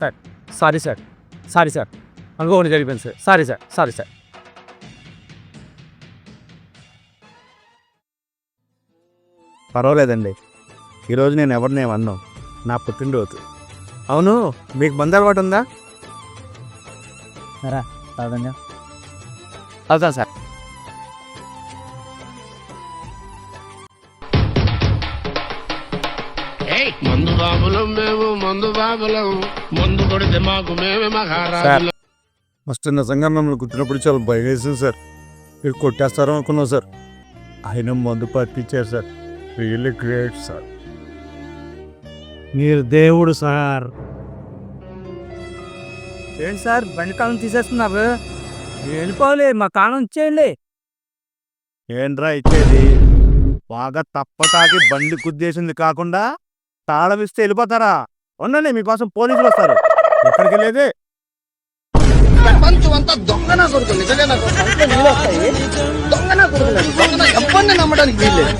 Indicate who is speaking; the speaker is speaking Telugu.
Speaker 1: Sir sorry sir sorry sir అనుకోకుండా జరిగిపోయింది sir sorry sir sorry sir.
Speaker 2: పర్వాలేదండి, ఈరోజు నేను ఎవరిని ఏమన్నాను, నా పుట్టినరోజు.
Speaker 1: అవును, మీకు మందు అలవాటు ఉందా? అవుతా సార్.
Speaker 3: మందు బాబులం మేము, మందు బాబులం, మందు కొడితే మాకు మేమే మహారాజులం.
Speaker 2: వస్తున్న సంఘటనలు గుర్తున్నప్పుడు చాలా భయం వేసింది సార్. మీరు కొట్టేస్తారో అనుకున్నాం సార్, ఆయన మందు పట్టించారు సార్. Really great sir.
Speaker 1: మీరు దేవుడు సార్. ఏంటి సార్ బండి కాలం తీసేస్తున్నారు? వెళ్ళిపోలే, మా కాలం ఇచ్చేయండి.
Speaker 2: ఏంట్రా ఇచ్చేది? బాగా తప్పటాకి బండి గుద్దేసింది కాకుండా తాళం ఇస్తే వెళ్ళిపోతారా? ఉండండి, మీకోసం పోలీసులు వస్తారు. ఎక్కడికి వెళ్ళేది?
Speaker 4: ప్రపంచం అంతా దొంగ నా కొడుకు. నిజంగా నాకు దొంగ నా కొడుకు. దొంగ నా కొడుకు. ఎవరిని నమ్మడానికి వీల్లేదు.